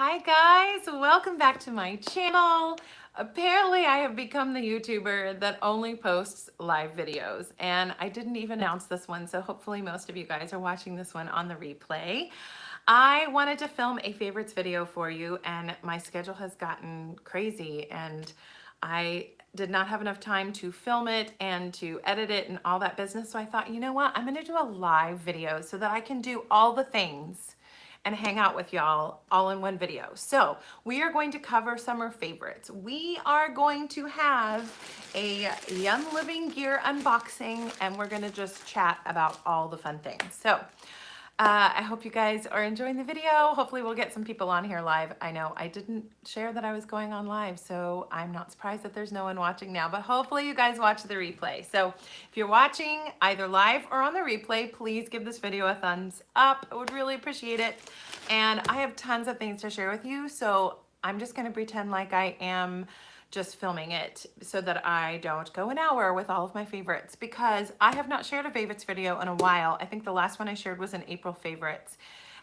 Hi guys, welcome back to my channel. Apparently I have become the YouTuber that only posts live videos, and I didn't even announce this one, so hopefully most of you guys are watching this one on the replay. I wanted to film a favorites video for you, and my schedule has gotten crazy, and I did not have enough time to film it and to edit it and all that business, so I thought, you know what, I'm gonna do a live video so that I can do all the things and hang out with y'all all in one video. So we are going to cover summer favorites. We are going to have a Young Living gear unboxing, and we're gonna just chat about all the fun things. So I hope you guys are enjoying the video. Hopefully we'll get some people on here live. I know I didn't share that I was going on live, so I'm not surprised that there's no one watching now, but hopefully you guys watch the replay. So if you're watching either live or on the replay, please give this video a thumbs up. I would really appreciate it. And I have tons of things to share with you, so I'm just gonna pretend like I am just filming it so that I don't go an hour with all of my favorites, because I have not shared a favorites video in a while. I think the last one I shared was an April favorites.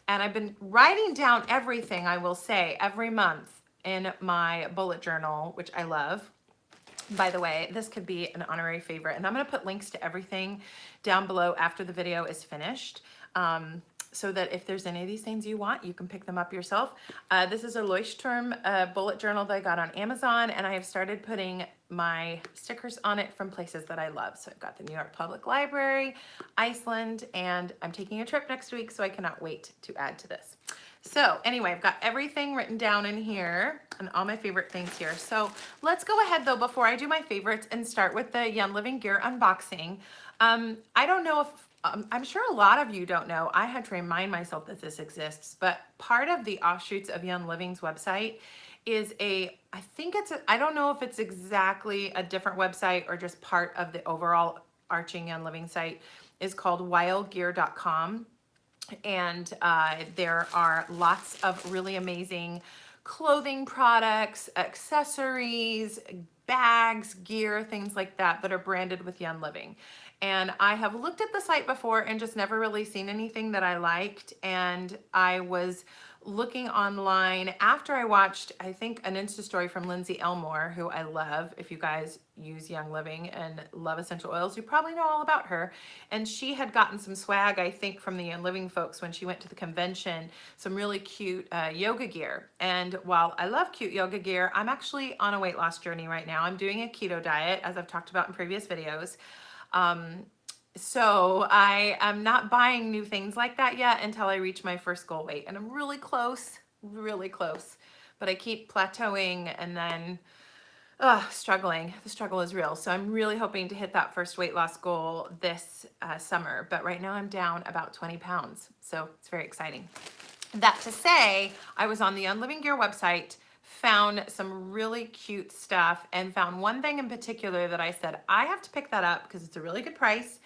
And I've been writing down everything, I will say, every month in my bullet journal, which I love. By the way, this could be an honorary favorite, and I'm gonna put links to everything down below after the video is finished. So that if there's any of these things you want, you can pick them up yourself. This is a Leuchtturm bullet journal that I got on Amazon, and I have started putting my stickers on it from places that I love. So I've got the New York Public Library, Iceland, and I'm taking a trip next week, so I cannot wait to add to this. So anyway, I've got everything written down in here and all my favorite things here. So let's go ahead though, before I do my favorites, and start with the Young Living gear unboxing. I don't know if, I'm sure a lot of you don't know, I had to remind myself that this exists, but part of the offshoots of Young Living's website is I don't know if it's exactly a different website or just part of the overall arching Young Living site, is called wildgear.com. And there are lots of really amazing clothing products, accessories, bags, gear, things like that that are branded with Young Living. And I have looked at the site before and just never really seen anything that I liked. And I was looking online after I watched, I think, an Insta story from Lindsay Elmore, who I love. If you guys use Young Living and love essential oils, you probably know all about her. And she had gotten some swag, I think, from the Young Living folks when she went to the convention, some really cute yoga gear. And while I love cute yoga gear, I'm actually on a weight loss journey right now. I'm doing a keto diet, as I've talked about in previous videos. So I am not buying new things like that yet until I reach my first goal weight. And I'm really close, really close. But I keep plateauing and then struggling. The struggle is real. So I'm really hoping to hit that first weight loss goal this summer. But right now I'm down about 20 pounds. So it's very exciting. That to say, I was on the Unliving Gear website, found some really cute stuff, and found one thing in particular that I said, I have to pick that up because it's a really good price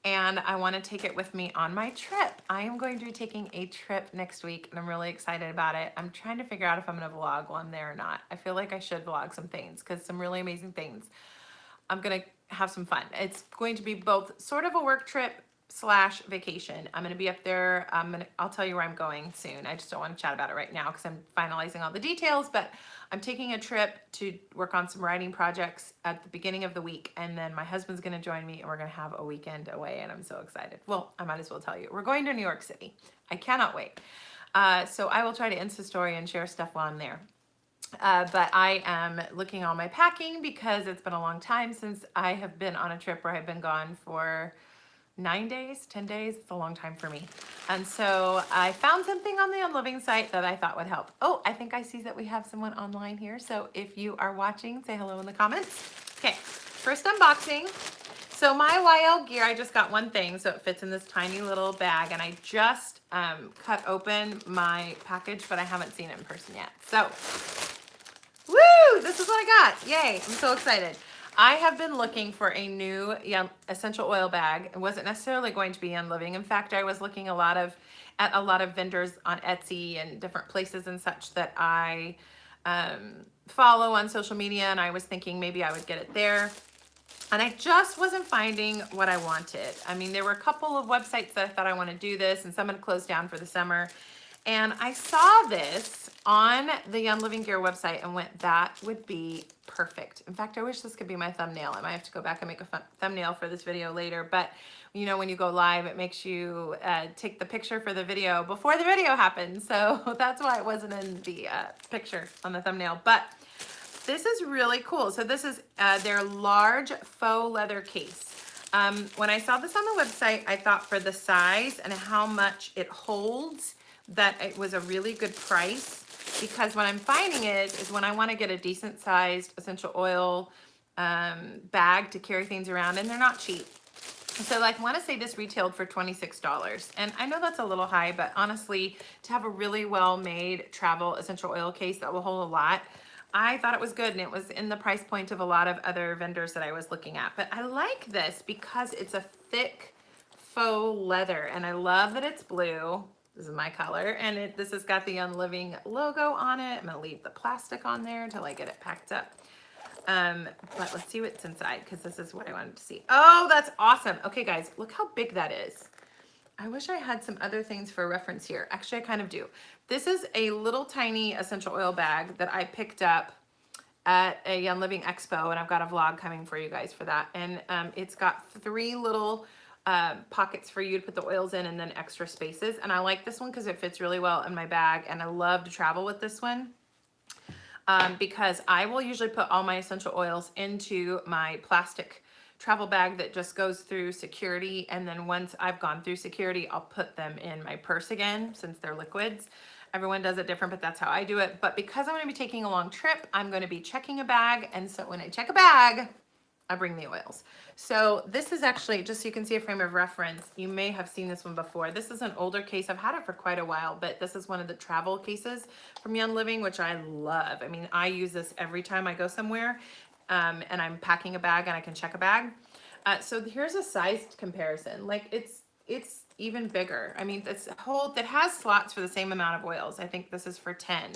and I want to take it with me on my trip. I am going to be taking a trip next week and I'm really excited about it. I'm trying to figure out if I'm going to vlog while I'm there or not. I feel like I should vlog some things because some really amazing things. I'm going to have some fun. It's going to be both sort of a work trip / vacation. I'm going to be up there. I'll tell you where I'm going soon. I just don't want to chat about it right now because I'm finalizing all the details, but I'm taking a trip to work on some writing projects at the beginning of the week. And then my husband's going to join me and we're going to have a weekend away. And I'm so excited. Well, I might as well tell you, we're going to New York City. I cannot wait. So I will try to Insta story and share stuff while I'm there. But I am looking on my packing because it's been a long time since I have been on a trip where I've been gone for 9 days, 10 days. It's a long time for me. And so I found something on the Unliving site that I thought would help. Oh, I think I see that we have someone online here. So if you are watching, say hello in the comments. Okay, first unboxing. So my YL gear, I just got one thing, so it fits in this tiny little bag, and I just cut open my package, but I haven't seen it in person yet. So, woo, this is what I got. Yay, I'm so excited. I have been looking for a new essential oil bag. It wasn't necessarily going to be Young Living. In fact, I was looking at a lot of vendors on Etsy and different places and such that I follow on social media, and I was thinking maybe I would get it there. And I just wasn't finding what I wanted. I mean, there were a couple of websites that I thought I want to do this, and some had closed down for the summer. And I saw this on the Young Living Gear website and went, that would be perfect. In fact, I wish this could be my thumbnail. I might have to go back and make a thumbnail for this video later. But you know, when you go live, it makes you take the picture for the video before the video happens. So that's why it wasn't in the picture on the thumbnail. But this is really cool. So this is their large faux leather case. When I saw this on the website, I thought for the size and how much it holds, that it was a really good price, because what I'm finding is when I want to get a decent sized essential oil bag to carry things around, and they're not cheap. So like, I want to say this retailed for $26. And I know that's a little high, but honestly, to have a really well-made travel essential oil case that will hold a lot, I thought it was good, and it was in the price point of a lot of other vendors that I was looking at. But I like this because it's a thick faux leather, and I love that it's blue. This is my color, and this has got the Young Living logo on it. I'm gonna leave the plastic on there until I get it packed up. But let's see what's inside, because this is what I wanted to see. Oh, that's awesome. Okay, guys, look how big that is. I wish I had some other things for reference here. Actually, I kind of do. This is a little tiny essential oil bag that I picked up at a Young Living Expo, and I've got a vlog coming for you guys for that. And it's got 3 little pockets for you to put the oils in, and then extra spaces. And I like this one because it fits really well in my bag, and I love to travel with this one. Because I will usually put all my essential oils into my plastic travel bag that just goes through security. And then once I've gone through security, I'll put them in my purse again, since they're liquids. Everyone does it different, but that's how I do it. But because I'm going to be taking a long trip, I'm going to be checking a bag. And so when I check a bag, I bring the oils. So this is actually, just so you can see a frame of reference, you may have seen this one before. This is an older case. I've had it for quite a while, but this is one of the travel cases from Young Living, which I love. I mean, I use this every time I go somewhere, and I'm packing a bag and I can check a bag. So here's a size comparison. Like, it's even bigger. I mean, it has slots for the same amount of oils. I think this is for 10.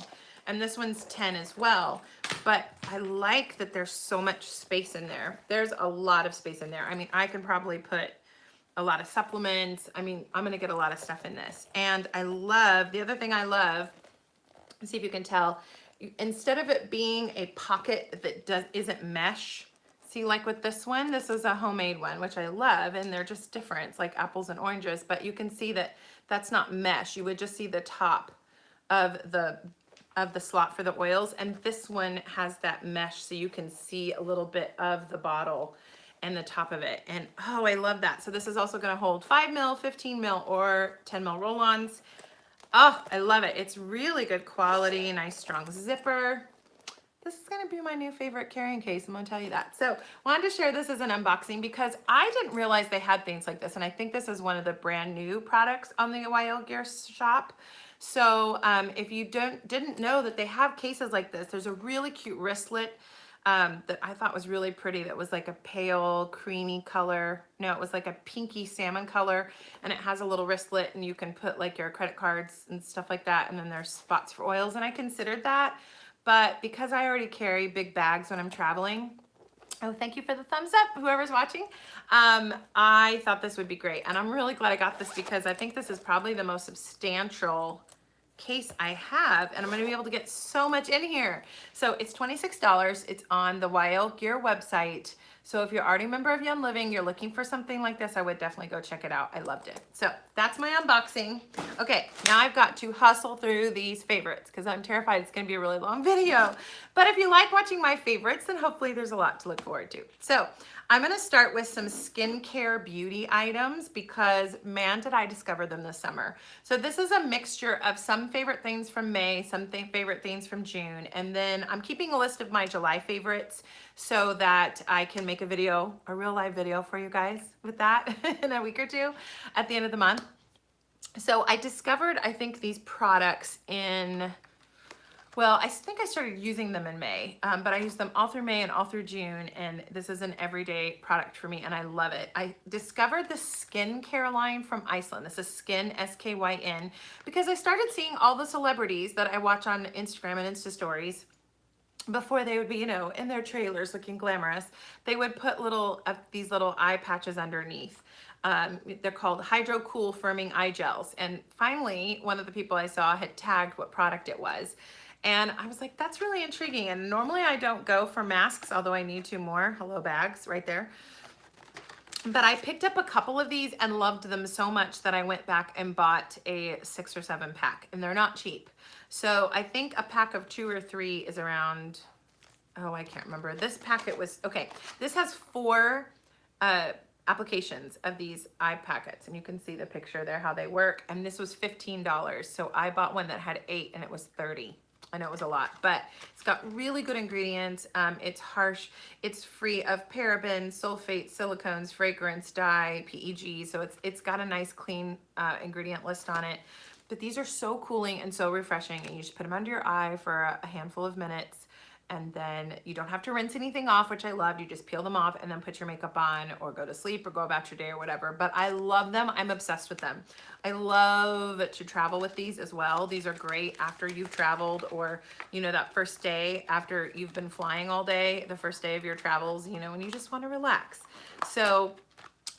And this one's 10 as well. But I like that there's so much space in there. There's a lot of space in there. I mean, I can probably put a lot of supplements. I mean, I'm gonna get a lot of stuff in this. And I love, the other thing I love, see if you can tell, instead of it being a pocket that isn't mesh, see, like with this one, this is a homemade one, which I love, and they're just different. It's like apples and oranges, but you can see that that's not mesh. You would just see the top of the slot for the oils, and this one has that mesh, so you can see a little bit of the bottle and the top of it. And oh, I love that. So this is also going to hold 5 mil, 15 mil, or 10 mil roll-ons. Oh, I love it. It's really good quality, nice strong zipper. This is going to be my new favorite carrying case. I'm going to tell you that. So wanted to share this as an unboxing because I didn't realize they had things like this. And I think this is one of the brand new products on the YL Gear shop. So if you didn't know that they have cases like this, there's a really cute wristlet that I thought was really pretty. That was like a pale creamy color. No, it was like a pinky salmon color, and it has a little wristlet, and you can put like your credit cards and stuff like that. And then there's spots for oils, and I considered that. But because I already carry big bags when I'm traveling, oh, thank you for the thumbs up, whoever's watching. I thought this would be great. And I'm really glad I got this because I think this is probably the most substantial case I have, and I'm going to be able to get so much in here. So it's $26. It's on the YL Gear website. So if you're already a member of Young Living, you're looking for something like this, I would definitely go check it out. I loved it. So that's my unboxing. Okay, now I've got to hustle through these favorites because I'm terrified it's going to be a really long video. But if you like watching my favorites, then hopefully there's a lot to look forward to. So I'm going to start with some skincare beauty items because man, did I discover them this summer. So this is a mixture of some favorite things from May, some favorite things from June, and then I'm keeping a list of my July favorites so that I can make a video, a real live video for you guys with that in a week or two at the end of the month. So I discovered, I think, these products in, well, I think I started using them in May, but I used them all through May and all through June, and this is an everyday product for me, and I love it. I discovered the skincare line from Iceland. This is Skin, S-K-Y-N, because I started seeing all the celebrities that I watch on Instagram and Insta stories. Before they would be, you know, in their trailers looking glamorous, they would put these little eye patches underneath. They're called Hydro Cool Firming Eye Gels. And finally, one of the people I saw had tagged what product it was. And I was like, that's really intriguing. And normally I don't go for masks, although I need to more. Hello, bags right there. But I picked up a couple of these and loved them so much that I went back and bought a 6 or 7 pack, and they're not cheap. So I think a pack of 2 or 3 is around, oh, I can't remember. This packet was, okay, this has 4 applications of these eye packets, and you can see the picture there, how they work. And this was $15. So I bought one that had 8 and it was 30. I know it was a lot, but it's got really good ingredients. It's harsh. It's free of parabens, sulfates, silicones, fragrance, dye, PEG. So it's got a nice clean ingredient list on it. But these are so cooling and so refreshing, and you just put them under your eye for a handful of minutes. And then you don't have to rinse anything off, which I loved. You just peel them off and then put your makeup on or go to sleep or go about your day or whatever. But I love them. I'm obsessed with them. I love to travel with these as well. These are great after you've traveled, or, you know, that first day after you've been flying all day, the first day of your travels, you know, and you just want to relax. So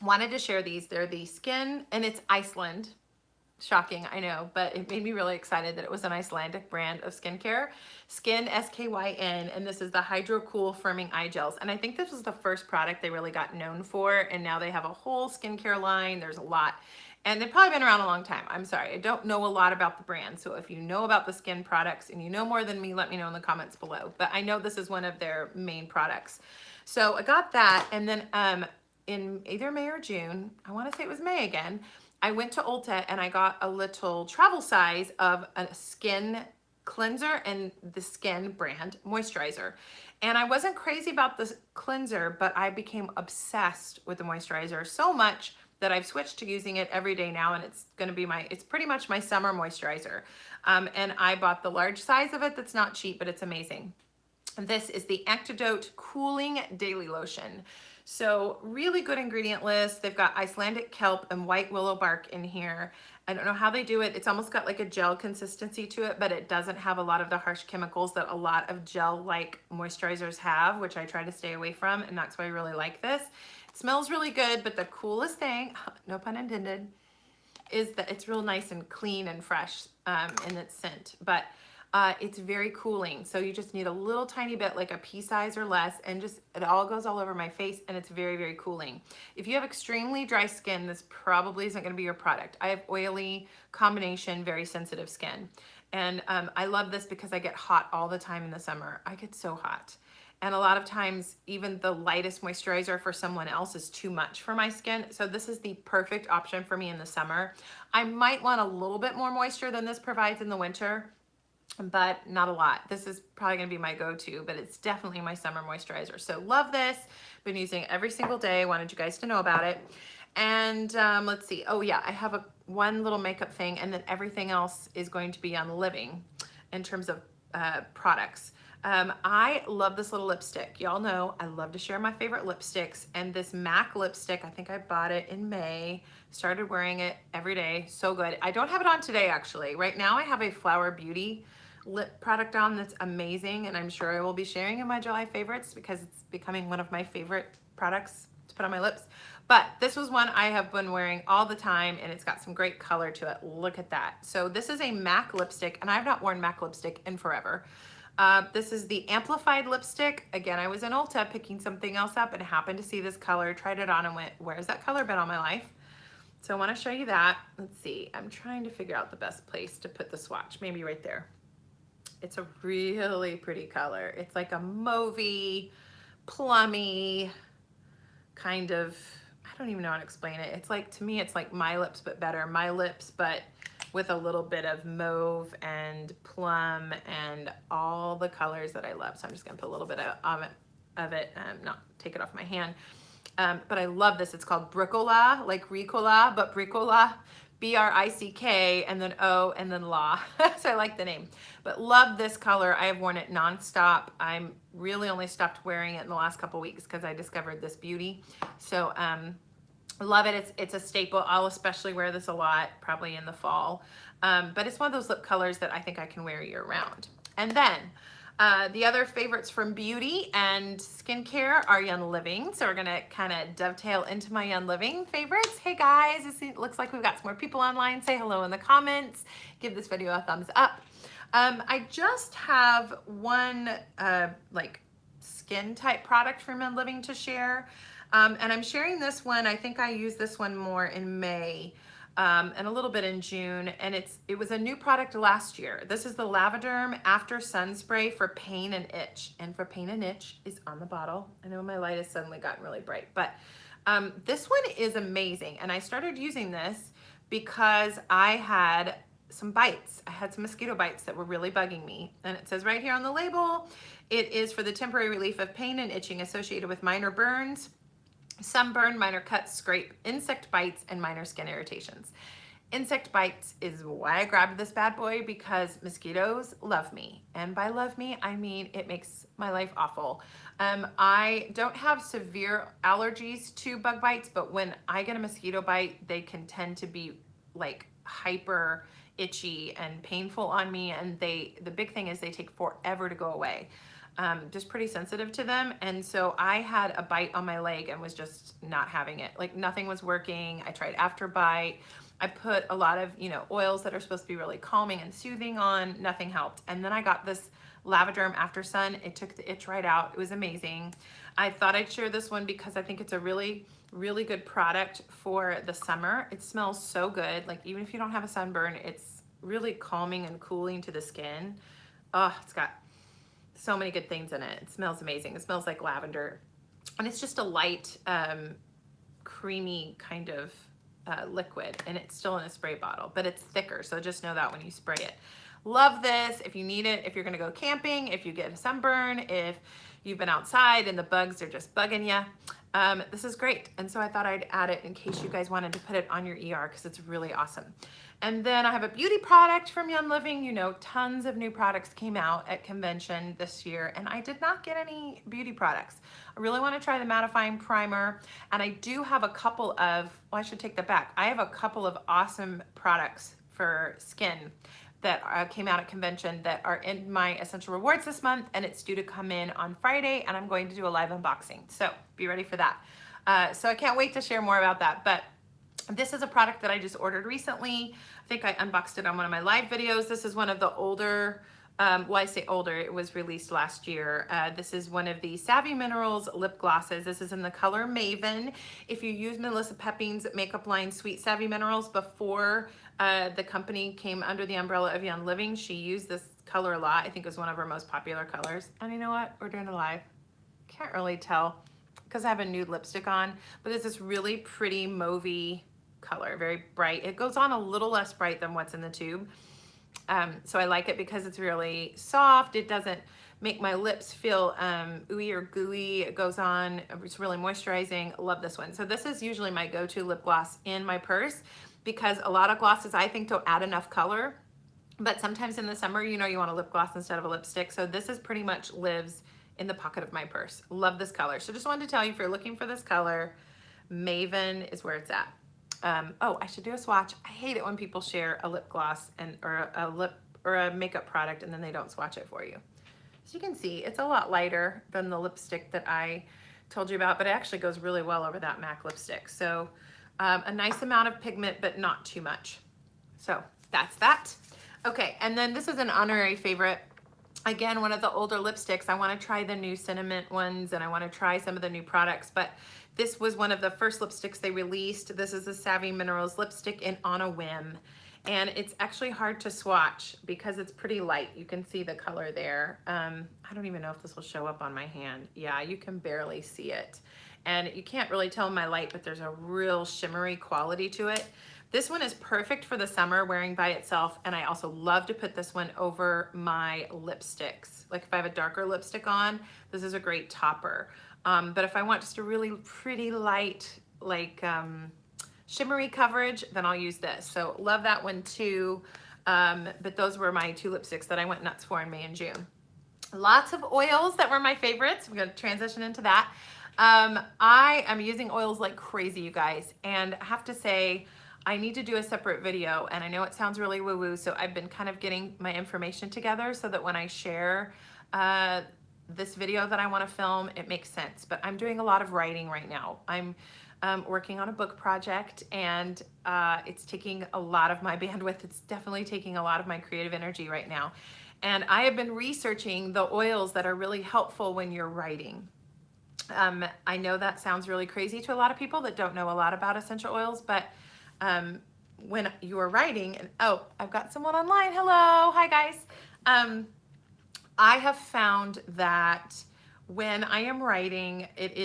wanted to share these. They're the Skin, and it's Iceland. Shocking, I know, but it made me really excited that it was an Icelandic brand of skincare. Skin, S-K-Y-N, and this is the Hydro Cool Firming Eye Gels. And I think this was the first product they really got known for, and now they have a whole skincare line. There's a lot, and they've probably been around a long time. I'm sorry, I don't know a lot about the brand, so if you know about the skin products and you know more than me, let me know in the comments below. But I know this is one of their main products. So I got that, and then in either May or June, I want to say it was May again, I went to Ulta and I got a little travel size of a skin cleanser and the Skin brand moisturizer. And I wasn't crazy about the cleanser, but I became obsessed with the moisturizer so much that I've switched to using it every day now, and it's gonna be it's pretty much my summer moisturizer. And I bought the large size of it that's not cheap, but it's amazing. This is the Antidote Cooling Daily Lotion. So really good ingredient list. They've got Icelandic kelp and white willow bark in here. I don't know how they do it. It's almost got like a gel consistency to it, but it doesn't have a lot of the harsh chemicals that a lot of gel-like moisturizers have, which I try to stay away from, and that's why I really like this. It smells really good, but the coolest thing, no pun intended, is that it's real nice and clean and fresh in its scent. But it's very cooling, so you just need a little tiny bit, like a pea size or less, and just it all goes all over my face, and it's very, very cooling. If you have extremely dry skin, this probably isn't going to be your product. I have oily combination, very sensitive skin, and I love this because I get hot all the time in the summer. I get so hot, and a lot of times even the lightest moisturizer for someone else is too much for my skin, so this is the perfect option for me in the summer. I might want a little bit more moisture than this provides in the winter, but not a lot. This is probably gonna be my go-to, but it's definitely my summer moisturizer. So love this, been using it every single day. Wanted you guys to know about it. And let's see, oh yeah, I have one little makeup thing, and then everything else is going to be on Living in terms of products. I love this little lipstick. Y'all know I love to share my favorite lipsticks, and this MAC lipstick, I think I bought it in May, started wearing it every day, so good. I don't have it on today actually. Right now I have a Flower Beauty lip product on that's amazing, and I'm sure I will be sharing in my July favorites because it's becoming one of my favorite products to put on my lips. But this was one I have been wearing all the time, and it's got some great color to it. Look at that. So this is a MAC lipstick, and I've not worn MAC lipstick in forever. This is the Amplified lipstick. Again, I was in Ulta picking something else up and happened to see this color, tried it on and went, where's that color been all my life? So I want to show you that. Let's see, I'm trying to figure out the best place to put the swatch, maybe right there. It's a really pretty color. It's like a mauvey, plummy kind of, I don't even know how to explain it. It's like, to me, it's like My Lips, but better. My Lips, but with a little bit of mauve and plum and all the colors that I love. So I'm just gonna put a little bit of it, not take it off my hand. But I love this. It's called Bricola, like Ricola, but Bricola, B-R-I-C-K, and then O, and then La. So I like the name. But love this color. I have worn it nonstop. I'm really only stopped wearing it in the last couple weeks because I discovered this beauty. So love it. It's a staple. I'll especially wear this a lot, probably in the fall. But it's one of those lip colors that I think I can wear year round. And then The other favorites from beauty and skincare are Young Living. So we're gonna kind of dovetail into my Young Living favorites. Hey guys, it looks like we've got some more people online. Say hello in the comments. Give this video a thumbs up. I just have one like skin type product from Young Living to share. And I'm sharing this one. I think I used this one more in May. And a little bit in June, and it was a new product last year. This is the Lavaderm After Sun Spray for pain and itch. And for pain and itch is on the bottle. I know my light has suddenly gotten really bright, but this one is amazing. And I started using this because I had some bites. I had some mosquito bites that were really bugging me. And it says right here on the label, it is for the temporary relief of pain and itching associated with minor burns, sunburn, minor cuts, scrape, insect bites, and minor skin irritations. Insect bites is why I grabbed this bad boy, because mosquitoes love me. And by love me, I mean it makes my life awful. I don't have severe allergies to bug bites, but when I get a mosquito bite, they can tend to be like hyper itchy and painful on me. And the big thing is they take forever to go away. Just pretty sensitive to them. And so I had a bite on my leg and was just not having it. Like nothing was working. I tried After Bite. I put a lot of, oils that are supposed to be really calming and soothing on. Nothing helped. And then I got this Lavaderm After Sun. It took the itch right out. It was amazing. I thought I'd share this one because I think it's a really, really good product for the summer. It smells so good. Like even if you don't have a sunburn, it's really calming and cooling to the skin. Oh, it's got so many good things in it. It smells amazing. It smells like lavender. And it's just a light, creamy kind of liquid. And it's still in a spray bottle, but it's thicker. So just know that when you spray it. Love this. If you need it, if you're going to go camping, if you get a sunburn, if you've been outside and the bugs are just bugging you, this is great. And so I thought I'd add it in case you guys wanted to put it on your ER because it's really awesome. And then I have a beauty product from Young Living. Tons of new products came out at convention this year, and I did not get any beauty products. I really want to try the mattifying primer, and I do have a couple of, well, I should take that back. I have a couple of awesome products for skin that came out at convention that are in my essential rewards this month, and it's due to come in on Friday, and I'm going to do a live unboxing. So be ready for that. So I can't wait to share more about that. But this is a product that I just ordered recently. I think I unboxed it on one of my live videos. This is one of the older, well, I say older, it was released last year. This is one of the Savvy Minerals lip glosses. This is in the color Maven. If you use Melissa Pepping's makeup line Sweet Savvy Minerals before the company came under the umbrella of Young Living, she used this color a lot. I think it was one of her most popular colors. And you know what? We're doing a live. Can't really tell because I have a nude lipstick on, but it's this really pretty mauvey color, very bright. It goes on a little less bright than what's in the tube. So I like it because it's really soft. It doesn't make my lips feel ooey or gooey. It goes on, it's really moisturizing. Love this one. So this is usually my go-to lip gloss in my purse because a lot of glosses I think don't add enough color, but sometimes in the summer, you want a lip gloss instead of a lipstick. So this is pretty much lives in the pocket of my purse. Love this color. So just wanted to tell you, if you're looking for this color, Maven is where it's at. Oh, I should do a swatch. I hate it when people share a lip gloss or a makeup product and then they don't swatch it for you. So you can see it's a lot lighter than the lipstick that I told you about, but it actually goes really well over that MAC lipstick. So a nice amount of pigment, but not too much. So that's that. Okay, and then this is an honorary favorite. Again, one of the older lipsticks. I want to try the new cinnamon ones and I want to try some of the new products, but this was one of the first lipsticks they released. This is the Savvy Minerals lipstick in On a Whim. And it's actually hard to swatch because it's pretty light. You can see the color there. I don't even know if this will show up on my hand. Yeah, you can barely see it. And you can't really tell in my light, but there's a real shimmery quality to it. This one is perfect for the summer wearing by itself. And I also love to put this one over my lipsticks. Like if I have a darker lipstick on, this is a great topper. But if I want just a really pretty light, like shimmery coverage, then I'll use this. So love that one too. But those were my two lipsticks that I went nuts for in May and June. Lots of oils that were my favorites. I'm going to transition into that. I am using oils like crazy, you guys. And I have to say, I need to do a separate video. And I know it sounds really woo-woo, so I've been kind of getting my information together so that when I share this video that I want to film, it makes sense. But I'm doing a lot of writing right now. I'm working on a book project, and it's taking a lot of my bandwidth. It's definitely taking a lot of my creative energy right now. And I have been researching the oils that are really helpful when you're writing. I know that sounds really crazy to a lot of people that don't know a lot about essential oils, but when you're writing, and oh, I've got someone online. Hello, hi guys. I have found that when I am writing, it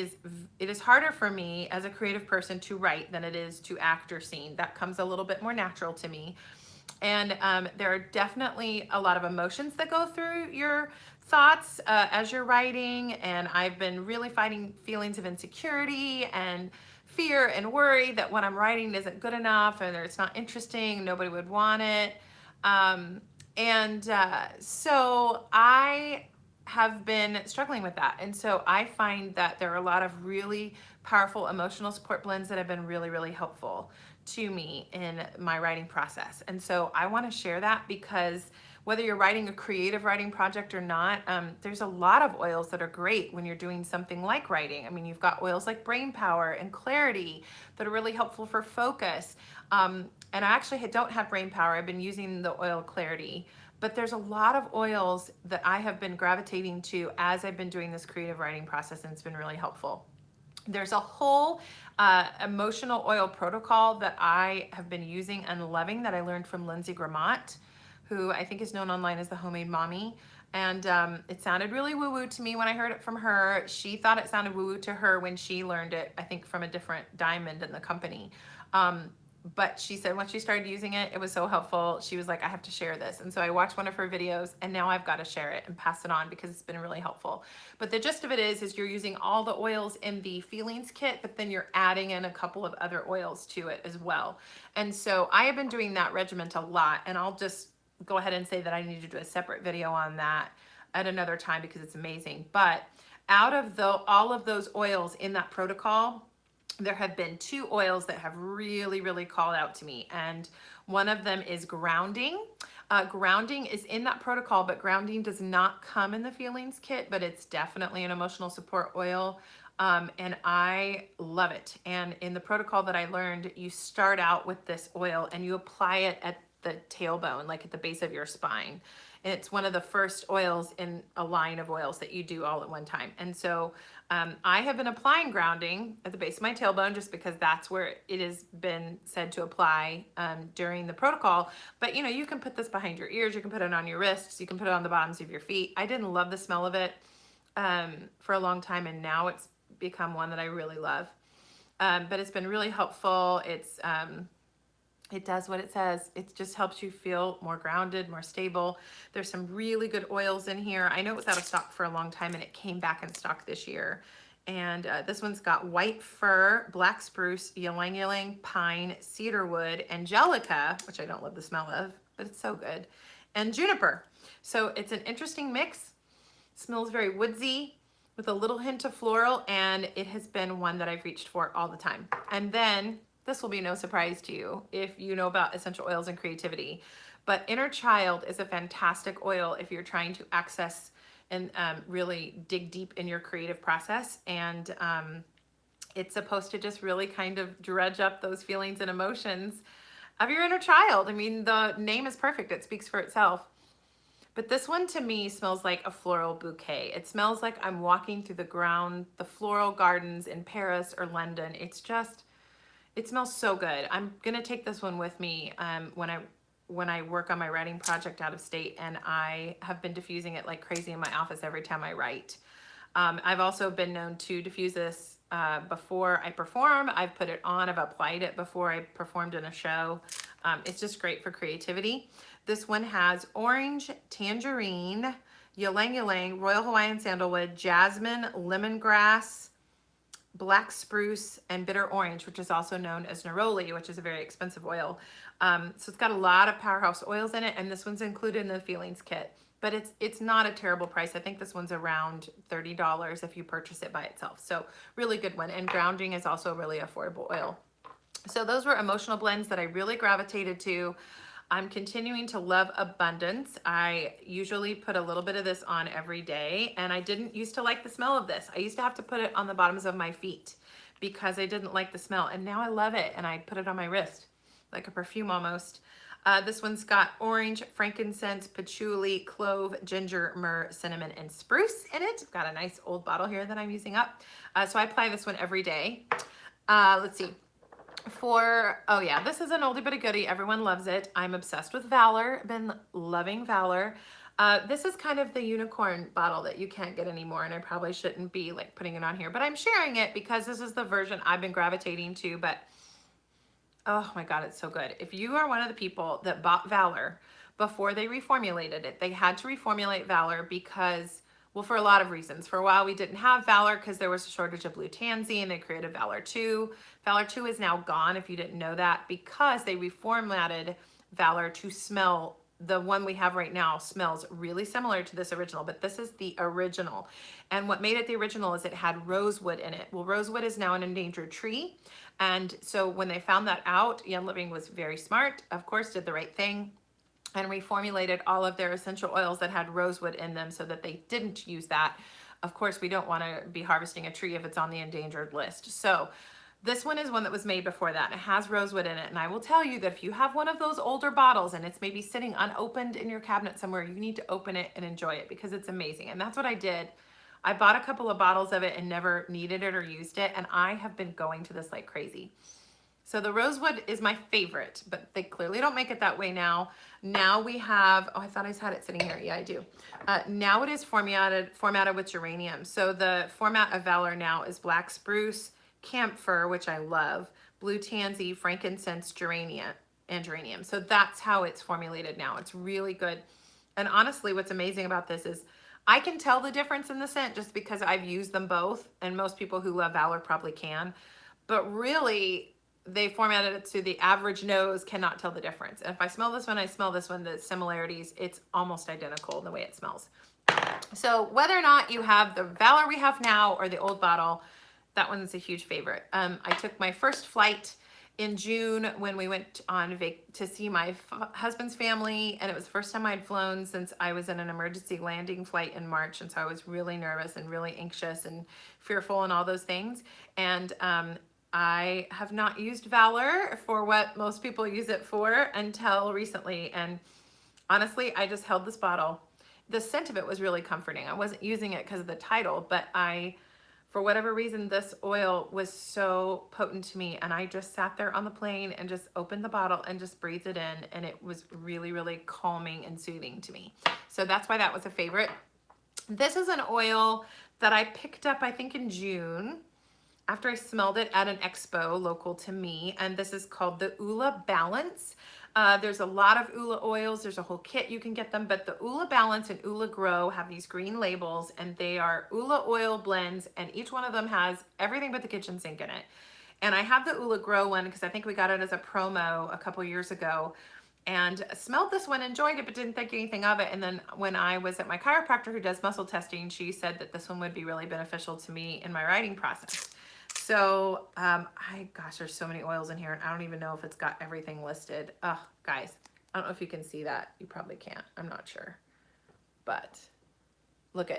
is harder for me as a creative person to write than it is to act or sing. That comes a little bit more natural to me. And there are definitely a lot of emotions that go through your thoughts as you're writing. And I've been really fighting feelings of insecurity and fear and worry that what I'm writing isn't good enough, and it's not interesting, nobody would want it. So I have been struggling with that. And so I find that there are a lot of really powerful emotional support blends that have been really, really helpful to me in my writing process. And so I want to share that because whether you're writing a creative writing project or not, there's a lot of oils that are great when you're doing something like writing. I mean, you've got oils like brain power and clarity that are really helpful for focus. And I actually don't have brain power. I've been using the oil clarity, but there's a lot of oils that I have been gravitating to as I've been doing this creative writing process, and it's been really helpful. There's a whole emotional oil protocol that I have been using and loving that I learned from Lindsay Gramont, who I think is known online as the Homemade Mommy. And it sounded really woo-woo to me when I heard it from her. She thought it sounded woo-woo to her when she learned it, I think from a different diamond in the company. But she said once she started using it, it was so helpful. She was like, I have to share this. And so I watched one of her videos, and now I've got to share it and pass it on because it's been really helpful. But the gist of it is you're using all the oils in the feelings kit, but then you're adding in a couple of other oils to it as well. And so I have been doing that regiment a lot, and I'll just go ahead and say that I need to do a separate video on that at another time because it's amazing. But out of all of those oils in that protocol, there have been two oils that have really, really called out to me. And one of them is grounding. Grounding is in that protocol, but grounding does not come in the feelings kit, but it's definitely an emotional support oil. And I love it. And in the protocol that I learned, you start out with this oil and you apply it at the tailbone, like at the base of your spine. And it's one of the first oils in a line of oils that you do all at one time. And so I have been applying grounding at the base of my tailbone just because that's where it has been said to apply during the protocol. But you know, you can put this behind your ears, you can put it on your wrists, you can put it on the bottoms of your feet. I didn't love the smell of it for a long time, and now it's become one that I really love. But it's been really helpful. It does what it says. It just helps you feel more grounded, more stable. There's some really good oils in here. I know it was out of stock for a long time, and it came back in stock this year. And this one's got white fir, black spruce, ylang ylang, pine, cedarwood, angelica, which I don't love the smell of, but it's so good, and juniper. So it's an interesting mix. It smells very woodsy with a little hint of floral, and it has been one that I've reached for all the time. And then this will be no surprise to you if you know about essential oils and creativity, but Inner Child is a fantastic oil if you're trying to access and really dig deep in your creative process. And it's supposed to just really kind of dredge up those feelings and emotions of your inner child. I mean, the name is perfect. It speaks for itself. But this one to me smells like a floral bouquet. It smells like I'm walking through the floral gardens in Paris or London. It smells so good. I'm gonna take this one with me when I work on my writing project out of state, and I have been diffusing it like crazy in my office every time I write. I've also been known to diffuse this before I perform. I've put it on, I've applied it before I performed in a show. It's just great for creativity. This one has orange, tangerine, ylang ylang, royal Hawaiian sandalwood, jasmine, lemongrass, black spruce, and bitter orange, which is also known as neroli, which is a very expensive oil. So it's got a lot of powerhouse oils in it, and this one's included in the feelings kit. But it's not a terrible price. I think this one's around $30 if you purchase it by itself. So really good one. And grounding is also a really affordable oil. So those were emotional blends that I really gravitated to. I'm continuing to love Abundance. I usually put a little bit of this on every day, and I didn't used to like the smell of this. I used to have to put it on the bottoms of my feet because I didn't like the smell, and now I love it, and I put it on my wrist like a perfume almost. This one's got orange, frankincense, patchouli, clove, ginger, myrrh, cinnamon, and spruce in it. I've got a nice old bottle here that I'm using up. So I apply this one every day. Let's see. Oh yeah, this is an oldie but a goodie. Everyone loves it. I'm obsessed with Valor. Been loving Valor. This is kind of the unicorn bottle that you can't get anymore, and I probably shouldn't be like putting it on here, but I'm sharing it because this is the version I've been gravitating to. But oh my God, it's so good. If you are one of the people that bought Valor before they reformulated it, they had to reformulate Valor because, well, for a lot of reasons. For a while, we didn't have Valor because there was a shortage of blue tansy, and they created Valor 2. Valor 2 is now gone, if you didn't know that, because they reformatted Valor to smell. The one we have right now smells really similar to this original, but this is the original. And what made it the original is it had rosewood in it. Well, rosewood is now an endangered tree. And so when they found that out, Young Living was very smart, of course, did the right thing and reformulated all of their essential oils that had rosewood in them so that they didn't use that. Of course, we don't want to be harvesting a tree if it's on the endangered list. So this one is one that was made before that. It has rosewood in it. And I will tell you that if you have one of those older bottles and it's maybe sitting unopened in your cabinet somewhere, you need to open it and enjoy it because it's amazing. And that's what I did. I bought a couple of bottles of it and never needed it or used it. And I have been going to this like crazy. So the rosewood is my favorite, but they clearly don't make it that way now. Now we have, oh, I thought I had it sitting here. Yeah, I do. Now it is formatted with geranium. So the format of Valor now is black spruce, camphor, which I love, blue tansy, frankincense, geranium. So that's how it's formulated now. It's really good. And honestly, what's amazing about this is I can tell the difference in the scent just because I've used them both, and most people who love Valor probably can. But really, they formatted it so the average nose cannot tell the difference. And if I smell this one, I smell this one, the similarities, it's almost identical in the way it smells. So whether or not you have the Valor we have now or the old bottle, that one's a huge favorite. I took my first flight in June when we went on to see my husband's family, and it was the first time I'd flown since I was in an emergency landing flight in March, and so I was really nervous and really anxious and fearful and all those things. And I have not used Valor for what most people use it for until recently, and honestly, I just held this bottle. The scent of it was really comforting. I wasn't using it because of the title, but for whatever reason, this oil was so potent to me, and I just sat there on the plane and just opened the bottle and just breathed it in, and it was really, really calming and soothing to me. So that's why that was a favorite. This is an oil that I picked up, I think, in June after I smelled it at an expo local to me, and this is called the Ula Balance. There's a lot of Ula oils. There's a whole kit you can get them, but the Ula Balance and Ula Grow have these green labels, and they are Ula oil blends, and each one of them has everything but the kitchen sink in it. And I have the Ula Grow one because I think we got it as a promo a couple years ago, and smelled this one, enjoyed it, but didn't think anything of it. And then when I was at my chiropractor who does muscle testing, she said that this one would be really beneficial to me in my writing process. So, gosh, there's so many oils in here, and I don't even know if it's got everything listed. Oh, guys, I don't know if you can see that. You probably can't. I'm not sure. But look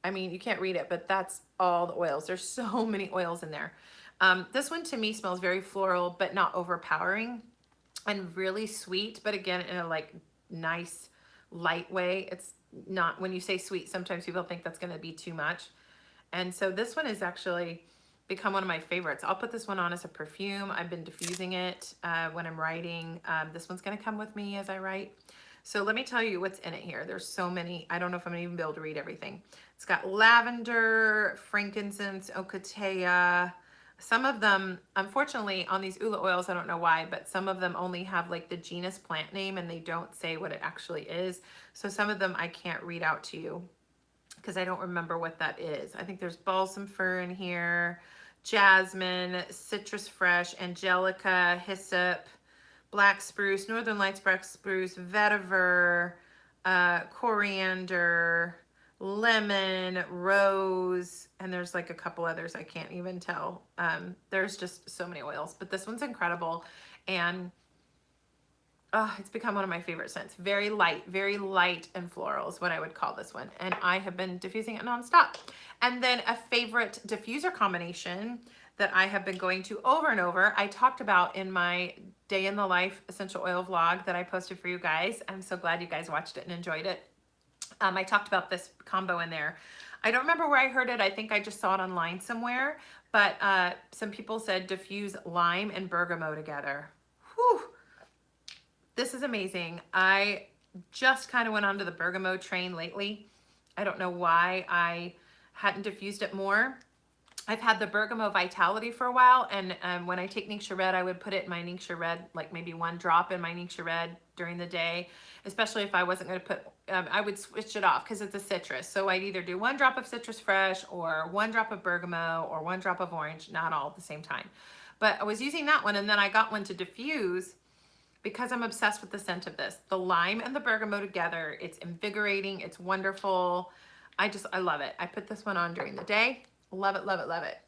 I mean, you can't read it, but that's all the oils. There's so many oils in there. This one to me smells very floral, but not overpowering, and really sweet, but again, in a like nice, light way. It's not, when you say sweet, sometimes people think that's going to be too much. And so this one is actually become one of my favorites. I'll put this one on as a perfume. I've been diffusing it when I'm writing. This one's gonna come with me as I write. So let me tell you what's in it here. There's so many, I don't know if I'm gonna even be able to read everything. It's got lavender, frankincense, ocotea. Some of them, unfortunately, on these Ula oils, I don't know why, but some of them only have like the genus plant name and they don't say what it actually is. So some of them I can't read out to you because I don't remember what that is. I think there's balsam fir in here, jasmine, citrus fresh, angelica, hyssop, black spruce, northern lights black spruce, vetiver, coriander, lemon, rose, and there's like a couple others I can't even tell. There's just so many oils, but this one's incredible. And It's become one of my favorite scents. Very light and floral is what I would call this one. And I have been diffusing it nonstop. And then a favorite diffuser combination that I have been going to over and over, I talked about in my day in the life essential oil vlog that I posted for you guys. I'm so glad you guys watched it and enjoyed it. I talked about this combo in there. I don't remember where I heard it. I think I just saw it online somewhere, but some people said diffuse lime and bergamot together. Whew. This is amazing. I just kind of went onto the bergamot train lately. I don't know why I hadn't diffused it more. I've had the bergamot vitality for a while, and when I take Ningxia Red, I would put it in my Ningxia Red, like maybe one drop in my Ningxia Red during the day, especially if I wasn't going to put, I would switch it off because it's a citrus. So I'd either do one drop of citrus fresh or one drop of bergamot or one drop of orange, not all at the same time. But I was using that one, and then I got one to diffuse because I'm obsessed with the scent of this. The lime and the bergamot together, it's invigorating, it's wonderful. I love it. I put this one on during the day. Love it, love it, love it.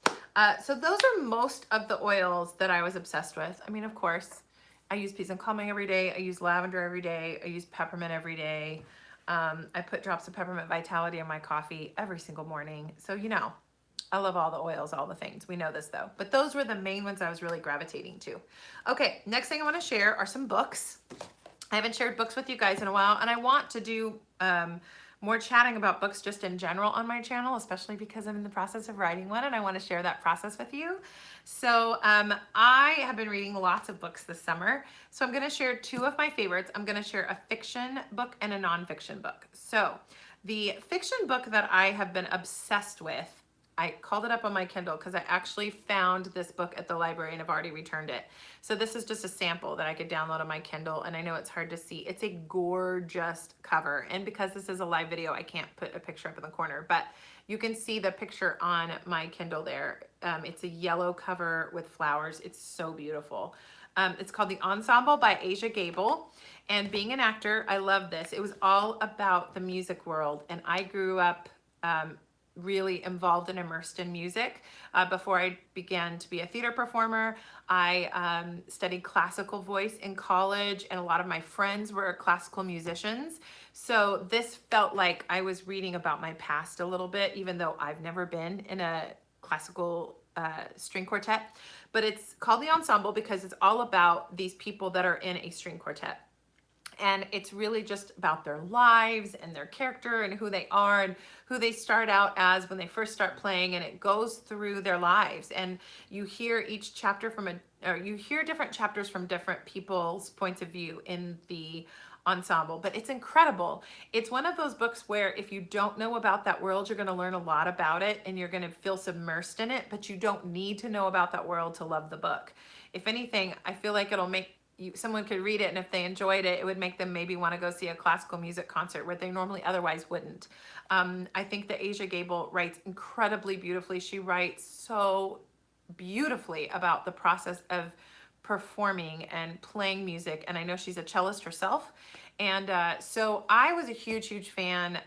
So those are most of the oils that I was obsessed with. I mean, of course, I use peas and calming every day. I use lavender every day. I use peppermint every day. I put drops of peppermint vitality in my coffee every single morning. So, you know, I love all the oils, all the things. We know this though. But those were the main ones I was really gravitating to. Okay, next thing I want to share are some books. I haven't shared books with you guys in a while, and I want to do more chatting about books just in general on my channel, especially because I'm in the process of writing one and I want to share that process with you. So I have been reading lots of books this summer. So I'm going to share two of my favorites. I'm going to share a fiction book and a nonfiction book. So the fiction book that I have been obsessed with, I called it up on my Kindle because I actually found this book at the library and I've already returned it. So this is just a sample that I could download on my Kindle, and I know it's hard to see. It's a gorgeous cover, and because this is a live video, I can't put a picture up in the corner, but you can see the picture on my Kindle there. It's a yellow cover with flowers. It's so beautiful. It's called The Ensemble by Asia Gable. And being an actor, I love this. It was all about the music world, and I grew up really involved and immersed in music. Before I began to be a theater performer, I studied classical voice in college, and a lot of my friends were classical musicians. So this felt like I was reading about my past a little bit, even though I've never been in a classical string quartet. But it's called The Ensemble because it's all about these people that are in a string quartet. And it's really just about their lives and their character and who they are and who they start out as when they first start playing, and it goes through their lives. And you hear each chapter you hear different chapters from different people's points of view in the ensemble, but it's incredible. It's one of those books where if you don't know about that world, you're going to learn a lot about it and you're going to feel submersed in it, but you don't need to know about that world to love the book. If anything, I feel like it'll make someone could read it, and if they enjoyed it, it would make them maybe want to go see a classical music concert where they normally otherwise wouldn't. I think that Asia Gable writes incredibly beautifully. She writes so beautifully about the process of performing and playing music, and I know she's a cellist herself. And so I was a huge fan.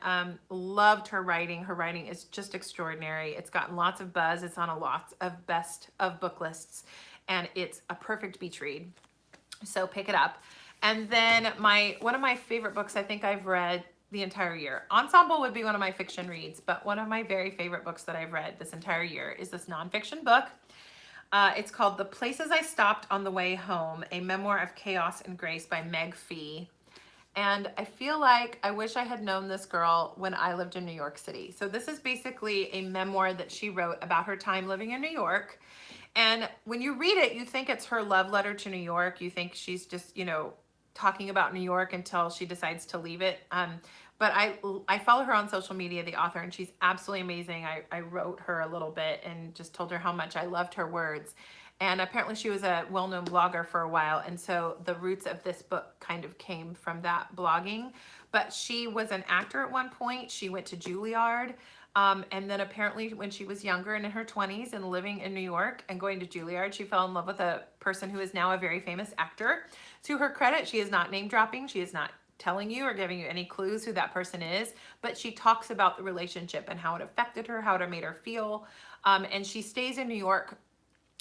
Loved her writing. Her writing is just extraordinary. It's gotten lots of buzz. It's on a lot of best of book lists, and it's a perfect beach read. So pick it up. And then one of my favorite books I think I've read the entire year. Ensemble would be one of my fiction reads, but one of my very favorite books that I've read this entire year is this nonfiction book. It's called The Places I Stopped on the Way Home, a memoir of chaos and grace by Meg Fee. And I feel like I wish I had known this girl when I lived in New York City. So this is basically a memoir that she wrote about her time living in New York. And when you read it, you think it's her love letter to New York. You think she's just, you know, talking about New York until she decides to leave it. But I follow her on social media, the author, and she's absolutely amazing. I wrote her a little bit and just told her how much I loved her words. And apparently she was a well-known blogger for a while. And so the roots of this book kind of came from that blogging. But she was an actor at one point. She went to Juilliard. And then apparently when she was younger and in her 20s and living in New York and going to Juilliard, she fell in love with a person who is now a very famous actor. To her credit, she is not name dropping. She is not telling you or giving you any clues who that person is, but she talks about the relationship and how it affected her, how it made her feel. And she stays in New York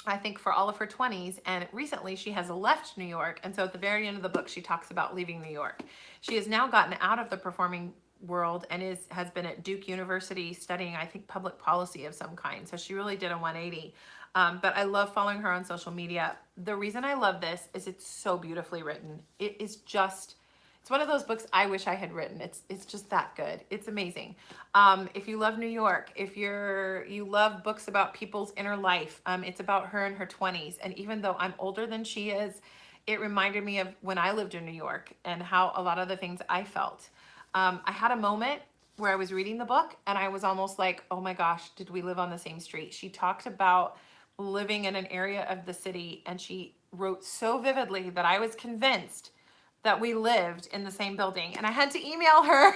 I think, for all of her 20s. And recently she has left New York. And so at the very end of the book, she talks about leaving New York. She has now gotten out of the performing world and has been at Duke University studying, I think, public policy of some kind. So she really did a 180. But I love following her on social media. The reason I love this is it's so beautifully written. It is just, it's one of those books I wish I had written. It's just that good. It's amazing. If you love New York, if you love books about people's inner life, it's about her in her 20s. And even though I'm older than she is, it reminded me of when I lived in New York and how a lot of the things I felt. I had a moment where I was reading the book and I was almost like, oh my gosh, did we live on the same street? She talked about living in an area of the city, and she wrote so vividly that I was convinced that we lived in the same building, and I had to email her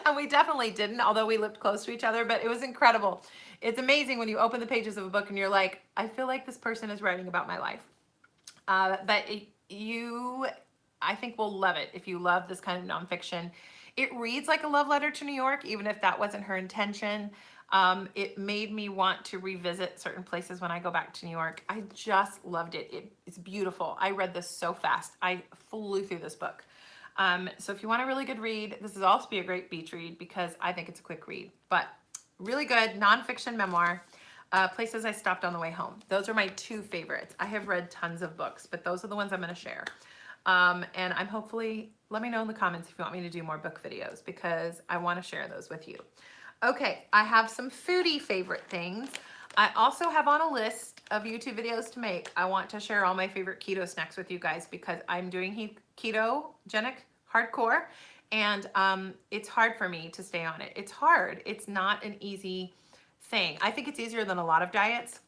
and we definitely didn't, although we lived close to each other. But it was incredible. It's amazing when you open the pages of a book and you're like, I feel like this person is writing about my life. You, I think, will love it if you love this kind of nonfiction. It reads like a love letter to New York, even if that wasn't her intention. It made me want to revisit certain places when I go back to New York. I just loved it. It's beautiful. I read this so fast. I flew through this book. So if you want a really good read, this is also be a great beach read because I think it's a quick read, but really good nonfiction memoir. Places I stopped on the way home. Those are my two favorites. I have read tons of books, but those are the ones I'm going to share. And I'm hopefully, let me know in the comments if you want me to do more book videos because I want to share those with you. Okay, I have some foodie favorite things. I also have on a list of YouTube videos to make. I want to share all my favorite keto snacks with you guys because I'm doing ketogenic hardcore, and it's hard for me to stay on it. It's hard. It's not an easy thing. I think it's easier than a lot of diets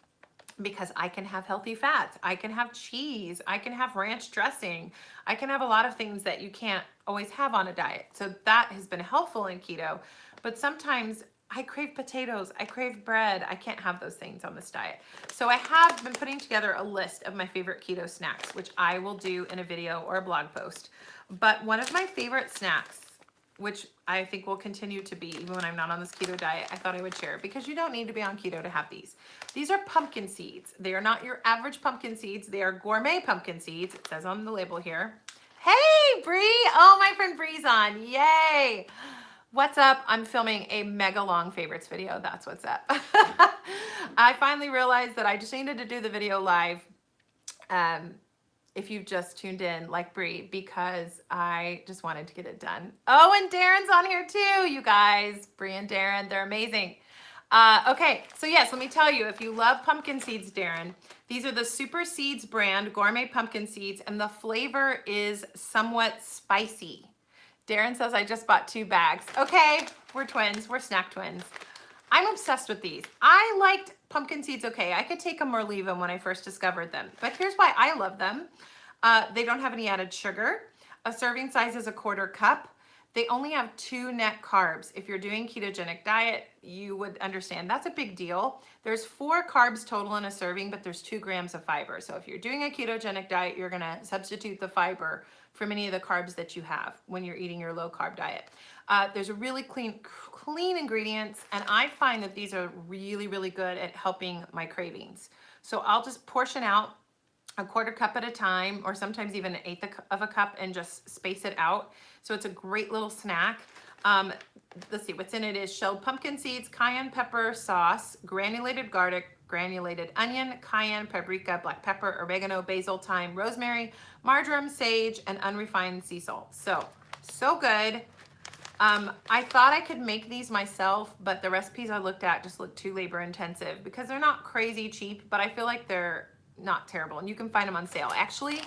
because I can have healthy fats, I can have cheese, I can have ranch dressing, I can have a lot of things that you can't always have on a diet. So that has been helpful in keto, but sometimes I crave potatoes, I crave bread, I can't have those things on this diet. So I have been putting together a list of my favorite keto snacks, which I will do in a video or a blog post. But one of my favorite snacks, which I think will continue to be even when I'm not on this keto diet, I thought I would share because you don't need to be on keto to have these. These are pumpkin seeds. They are not your average pumpkin seeds. They are gourmet pumpkin seeds. It says on the label here. Hey, Bree. Oh, my friend Bree's on. Yay. What's up? I'm filming a mega long favorites video. That's what's up. I finally realized that I just needed to do the video live. If you've just tuned in like Bree, because I just wanted to get it done. Oh, and Darren's on here too, you guys. Bree and Darren, they're amazing. Okay, so yes, let me tell you, if you love pumpkin seeds, Darren, these are the Super Seeds brand gourmet pumpkin seeds, and the flavor is somewhat spicy. Darren says, I just bought 2 bags. Okay, we're twins, we're snack twins. I'm obsessed with these. I liked pumpkin seeds okay. I could take them or leave them when I first discovered them, but here's why I love them. They don't have any added sugar. A serving size is 1/4 cup. They only have 2 net carbs. If you're doing ketogenic diet, you would understand that's a big deal. There's 4 carbs total in a serving, but there's 2 grams of fiber. So if you're doing a ketogenic diet, you're gonna substitute the fiber from any of the carbs that you have when you're eating your low carb diet. There's a really clean ingredients, and I find that these are really, really good at helping my cravings. So I'll just portion out 1/4 cup at a time, or sometimes even 1/8 of a cup, and just space it out. So it's a great little snack. Let's see, what's in it is shelled pumpkin seeds, cayenne pepper sauce, granulated garlic, granulated onion, cayenne, paprika, black pepper, oregano, basil, thyme, rosemary, marjoram, sage, and unrefined sea salt. So good. I thought I could make these myself, but the recipes I looked at just look too labor intensive because they're not crazy cheap, but I feel like they're not terrible, and you can find them on sale. Actually,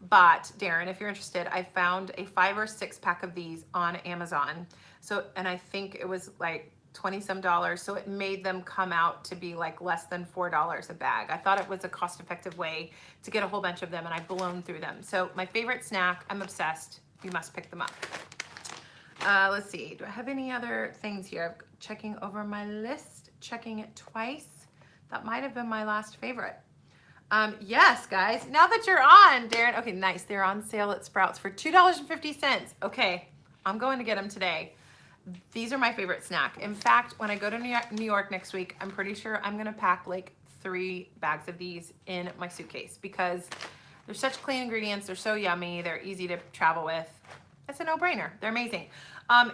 but Darren, if you're interested, I found a 5 or 6 pack of these on Amazon. So, and I think it was like 20 some dollars. So it made them come out to be like less than $4 a bag. I thought it was a cost-effective way to get a whole bunch of them, and I've blown through them. So my favorite snack, I'm obsessed. You must pick them up. Let's see, do I have any other things here? I'm checking over my list, checking it twice. That might have been my last favorite. Yes, guys, now that you're on, Darren, okay, nice. They're on sale at Sprouts for $2.50. Okay, I'm going to get them today. These are my favorite snack. In fact, when I go to New York next week, I'm pretty sure I'm gonna pack like 3 bags of these in my suitcase because they're such clean ingredients. They're so yummy. They're easy to travel with. It's a no-brainer. They're amazing.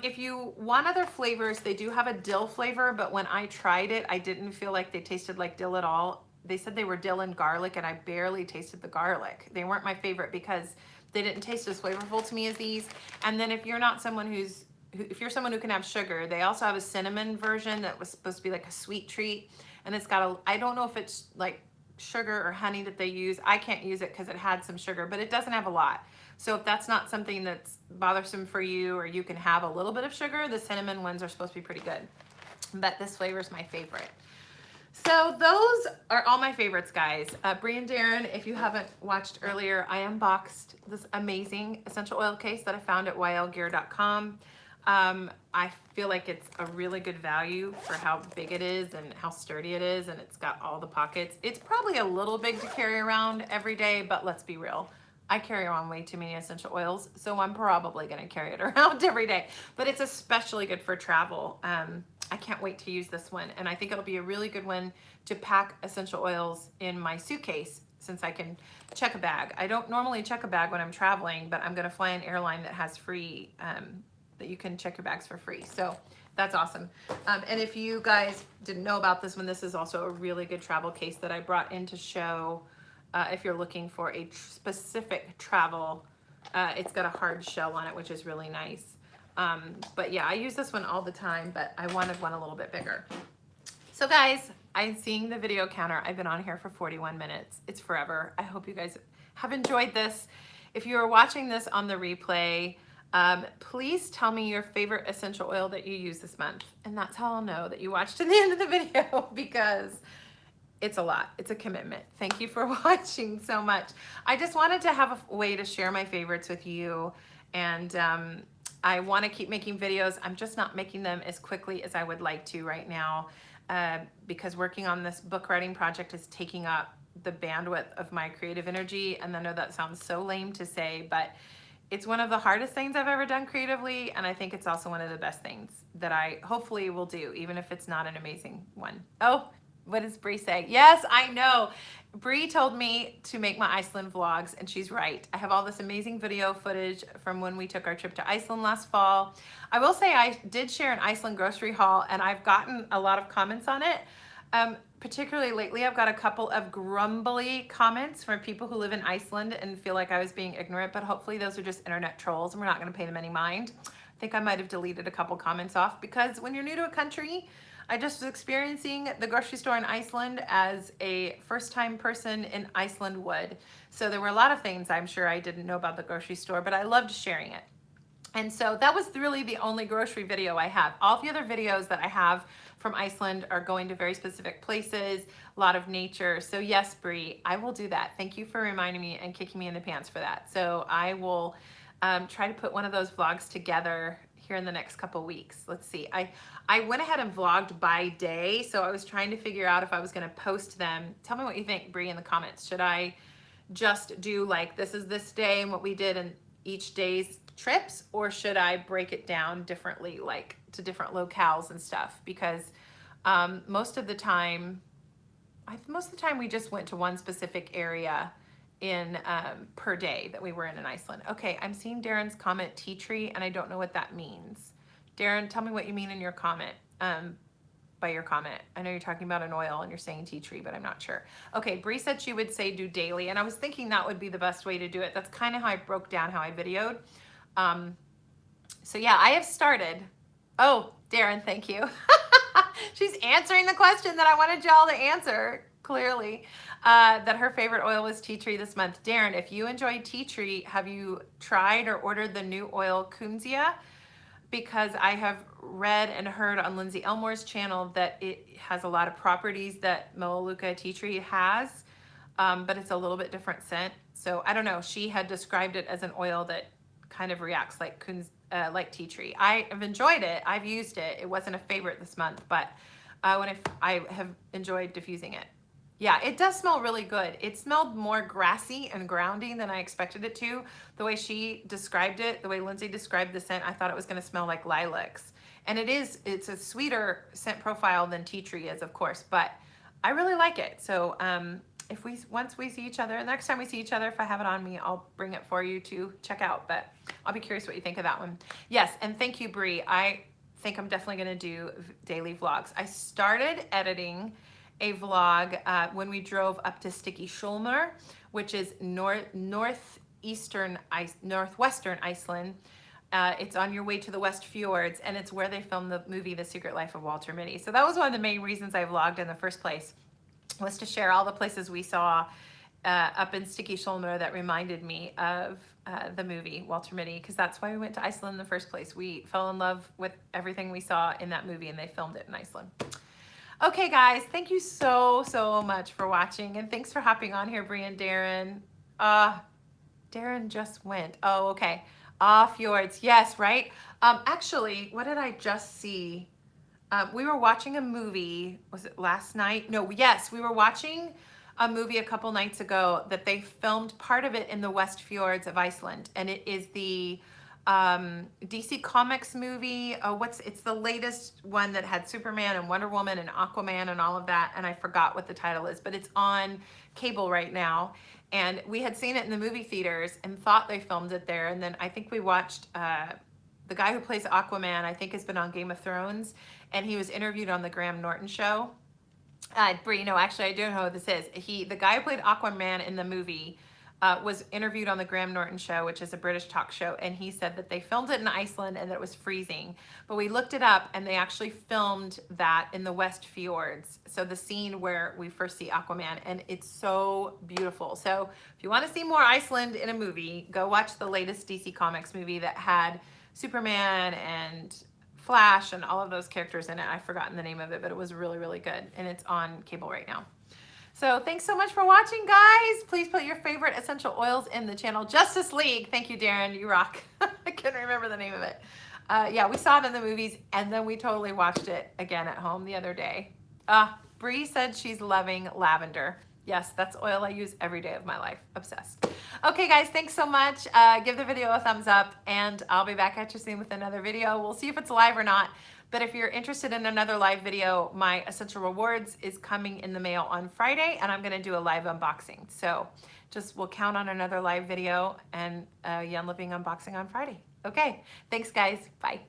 If you want other flavors, they do have a dill flavor, but when I tried it, I didn't feel like they tasted like dill at all. They said they were dill and garlic, and I barely tasted the garlic. They weren't my favorite because they didn't taste as flavorful to me as these. And then if you're not someone if you're someone who can have sugar, they also have a cinnamon version that was supposed to be like a sweet treat. And it's got I don't know if it's like sugar or honey that they use. I can't use it because it had some sugar, but it doesn't have a lot. So if that's not something that's bothersome for you, or you can have a little bit of sugar, the cinnamon ones are supposed to be pretty good. But this flavor is my favorite. So those are all my favorites, guys. Bree and Darren, if you haven't watched earlier, I unboxed this amazing essential oil case that I found at ylgear.com. I feel like it's a really good value for how big it is and how sturdy it is, and it's got all the pockets. It's probably a little big to carry around every day, but let's be real. I carry around way too many essential oils, so I'm probably gonna carry it around every day, but it's especially good for travel. I can't wait to use this one, and I think it'll be a really good one to pack essential oils in my suitcase since I can check a bag. I don't normally check a bag when I'm traveling, but I'm gonna fly an airline that has free, that you can check your bags for free. So that's awesome. And if you guys didn't know about this one, this is also a really good travel case that I brought in to show if you're looking for a specific travel. It's got a hard shell on it, which is really nice. But yeah, I use this one all the time, but I wanted one a little bit bigger. So guys, I'm seeing the video counter. I've been on here for 41 minutes. It's forever. I hope you guys have enjoyed this. If you are watching this on the replay, please tell me your favorite essential oil that you use this month. And that's how I'll know that you watched to the end of the video because it's a lot. It's a commitment. Thank you for watching so much. I just wanted to have a way to share my favorites with you. And I want to keep making videos. I'm just not making them as quickly as I would like to right now because working on this book writing project is taking up the bandwidth of my creative energy. And I know that sounds so lame to say, but it's one of the hardest things I've ever done creatively, and I think it's also one of the best things that I hopefully will do, even if it's not an amazing one. Oh, what does Bree say? Yes, I know. Bree told me to make my Iceland vlogs, and she's right. I have all this amazing video footage from when we took our trip to Iceland last fall. I will say I did share an Iceland grocery haul, and I've gotten a lot of comments on it. Particularly lately, I've got a couple of grumbly comments from people who live in Iceland and feel like I was being ignorant, but hopefully those are just internet trolls and we're not going to pay them any mind. I think I might have deleted a couple comments off because when you're new to a country, I just was experiencing the grocery store in Iceland as a first-time person in Iceland would. So there were a lot of things I'm sure I didn't know about the grocery store, but I loved sharing it. And so that was really the only grocery video I have. All the other videos that I have from Iceland are going to very specific places, a lot of nature. So yes, Bree, I will do that. Thank you for reminding me and kicking me in the pants for that. So I will try to put one of those vlogs together here in the next couple weeks. Let's see. I went ahead and vlogged by day, so I was trying to figure out if I was gonna post them. Tell me what you think, Bree, in the comments. Should I just do like, this is this day and what we did in each day's trips, or should I break it down differently, like to different locales and stuff? Because most of the time we just went to one specific area in per day that we were in Iceland. Okay, I'm seeing Darren's comment tea tree, and I don't know what that means. Darren, tell me what you mean in your comment. By your comment, I know you're talking about an oil and you're saying tea tree, but I'm not sure. Okay, Bree said she would say do daily, and I was thinking that would be the best way to do it. That's kind of how I broke down how I videoed. So yeah, I have started. Oh, Darren, thank you. She's answering the question that I wanted y'all to answer, clearly, that her favorite oil was tea tree this month. Darren, if you enjoy tea tree, have you tried or ordered the new oil Kunzia? Because I have read and heard on Lindsay Elmore's channel that it has a lot of properties that Melaleuca tea tree has, but it's a little bit different scent. So I don't know, she had described it as an oil that kind of reacts like tea tree. I have enjoyed it, I've used it. It wasn't a favorite this month, but I have enjoyed diffusing it. Yeah, it does smell really good. It smelled more grassy and grounding than I expected it to. The way she described it, the way Lindsay described the scent, I thought it was gonna smell like lilacs. And it's a sweeter scent profile than tea tree is, of course, but I really like it. So if once we see each other, the next time we see each other, if I have it on me, I'll bring it for you to check out. But I'll be curious what you think of that one. Yes, and thank you, Bree. I think I'm definitely going to do daily vlogs. I started editing a vlog when we drove up to Sticky Schulmer, which is northwestern Iceland. It's on your way to the West Fjords, and it's where they filmed the movie The Secret Life of Walter Mitty. So that was one of the main reasons I vlogged in the first place, was to share all the places we saw up in Sticky Schulmer that reminded me of the movie Walter Mitty, because that's why we went to Iceland in the first place. We fell in love with everything we saw in that movie, and they filmed it in Iceland. Okay, guys, thank you so much for watching, and thanks for hopping on here, Bree and Darren. Darren just went. Oh, okay. Fjords. Yes, right? Actually, what did I just see? We were watching a movie. Was it last night? No, yes, we were watching a movie a couple nights ago that they filmed part of it in the West Fjords of Iceland. And it is the DC Comics movie. It's the latest one that had Superman and Wonder Woman and Aquaman and all of that. And I forgot what the title is, but it's on cable right now. And we had seen it in the movie theaters and thought they filmed it there. And then I think we watched the guy who plays Aquaman, I think has been on Game of Thrones, and he was interviewed on the Graham Norton show. Bree, no, actually I don't know who this is. The guy who played Aquaman in the movie was interviewed on the Graham Norton show, which is a British talk show, and he said that they filmed it in Iceland and that it was freezing. But we looked it up, and they actually filmed that in the West Fjords. So the scene where we first see Aquaman, and it's so beautiful. So if you want to see more Iceland in a movie, go watch the latest DC Comics movie that had Superman and Flash and all of those characters in it. I've forgotten the name of it, but it was really good, and it's on cable right now. So thanks so much for watching, guys. Please put your favorite essential oils in the channel. Justice League. Thank you, Darren. You rock. I couldn't remember the name of it. Yeah, we saw it in the movies, and then we totally watched it again at home the other day. Bree said she's loving lavender. Yes, that's oil I use every day of my life. Obsessed. Okay, guys, thanks so much. Give the video a thumbs up, and I'll be back at you soon with another video. We'll see if it's live or not. But if you're interested in another live video, my Essential Rewards is coming in the mail on Friday, and I'm going to do a live unboxing. So we'll count on another live video and Yen Living unboxing on Friday. Okay, thanks, guys. Bye.